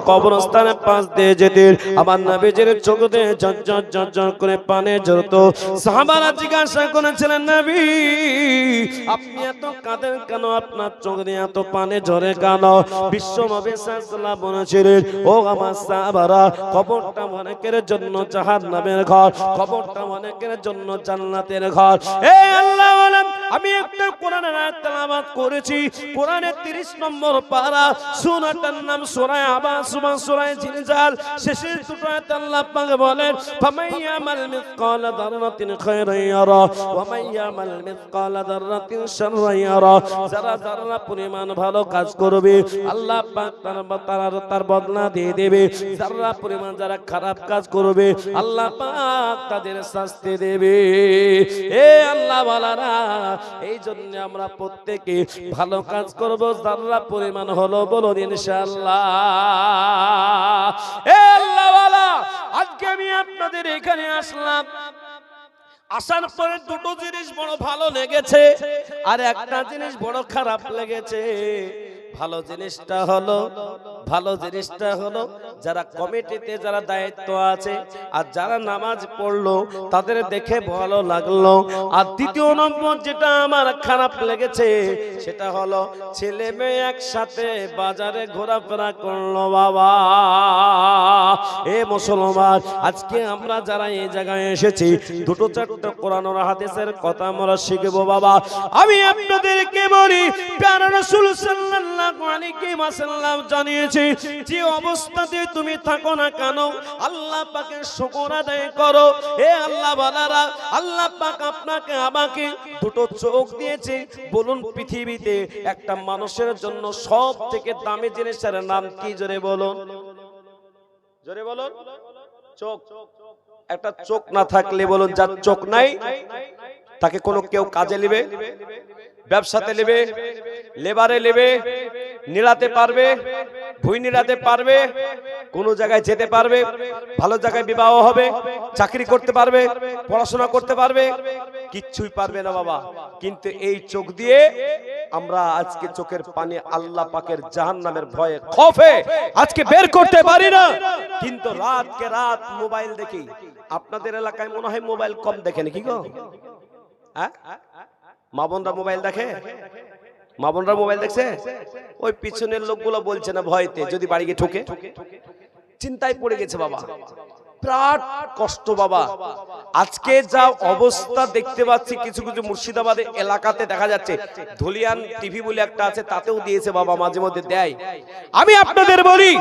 কবরস্থানের পাশ দিয়ে যেতে আমার নবীজির চোখ দিয়ে ঝরঝর ঝরঝর করে পানি ঝরতো। সাহাবারা জিজ্ঞাসা করেছিলেন, নবী আপনি এত কাঁদেন কেন, আপনার চোখ দিয়ে এত পানি ঝরে কেন? বিশ্ব নবী সাল্লাল্লাহু আলাইহি বলেছিলেন, ও আমার সাহাবারা, কবরটা অনেকের জন্য জাহান্নামের ঘর, কবরটা অনেকের জন্য জান্নাতের ঘর। এ আল্লাহ, আমি একটা কোরআনের আয়াত তেলাওয়াত করেছি, কোরআনের 30 নম্বর পারা, সূরাটার নাম সূরা আবাস বা সূরা জিলজাল। শেষের দুটো আয়াত আল্লাহ পাক বলেন, ফামাইয়ামাল মিসকালা যাররাতিন খায়রান ইয়ারা ওয়া মাইয়ামাল মিসকালা যাররাতিন শাররান ইয়ারা। যারা যারা পরিমাণ ভালো কাজ করবে আল্লাহ পাক তার বদলা দিয়ে দেবে, যারা পরিমাণ যারা খারাপ কাজ করবে আল্লাহ পাক তাদের শাস্তি দেবে। এ আল্লাহ ওয়ালারা, এই জন্য আমরা প্রত্যেকে ভালো কাজ করব, যারা পরিমাণ হলো বলুন ইনশাআল্লাহ। এ আল্লাহ ওয়ালা, আজকে আমি আপনাদের এখানে আসলাম, আসার পরে দুটো জিনিস বড় ভালো লেগেছে আর একটা জিনিস বড় খারাপ লেগেছে। ভালো জিনিসটা হলো যারা কমিটিতে যারা দায়িত্ব আছে আর যারা নামাজ পড়লো তাদের দেখে ভালো লাগলো। আর দ্বিতীয় নম্বর যেটা আমার খারাপ লেগেছে সেটা হলো ছেলে মেয়ে একসাথে বাজারে ঘোরাফেরা করলো। বাবা এ মুসলমান, আজকে আমরা যারা এই জায়গায় এসেছি দুটো চারটা কোরআন ও হাদিসের কথা আমরা শিখবো। বাবা আমি আপনাদেরকে বলি, প্যারা রাসূল সাল্লাল্লাহু আলাইহি ওয়াসাল্লাম জানিয়েছে, যে অবস্থাতে তুমি থাকো না কেন আল্লাহ পাকের শুকর আদায় করো। এ আল্লাহ বালারা, আল্লাহ পাক আপনাকে আমাকে দুটো চোখ দিয়েছে। বলুন পৃথিবীতে একটা মানুষের জন্য সব থেকে দামি জিনিসের নাম কি? জোরে বলুন, জোরে বলুন। চোখ। একটা চোখ না থাকলে বলুন, যার চোখ নাই তাকে কোনো কেউ কাজে নেবে, ব্যবসাতে নেবে, লেবারে নেবে, নিড়াতে পারবে, ভুঁই নিড়াতে পারবে, কোন জায়গায় যেতে পারবে, ভালো জায়গায় বিবাহ হবে, চাকরি করতে পারবে, পড়াশোনা করতে পারবে, কিচ্ছুই পারবে না বাবা। কিন্তু এই চোখ দিয়ে আমরা আজকে চোখের পানি আল্লাহ পাকের জাহান্নামের ভয়ে খৌফে আজকে বের করতে পারি না। কিন্তু রাতকে রাত মোবাইল দেখি। আপনাদের এলাকায় মনে হয় মোবাইল কম দেখে নাকি গো? হ্যাঁ, মা বোনরা মোবাইল দেখে? মা বোনরা মোবাইল দেখছে? ওই পিছনের লোকগুলো বলছে না ভয়তে যদি বাড়ি গিয়ে ঠকে, চিন্তায় পড়ে গেছে বাবা, বিরাট কষ্ট বাবা। আজকে যা অবস্থা দেখতে পাচ্ছি কিছু কিছু মুর্শিদাবাদের এলাকাতে দেখা যাচ্ছে, ধুলিয়ান টিভি বলে একটা আছে তাতেও দিয়েছে বাবা, মাঝে মধ্যে দেয়। আমি আপনাদের বলি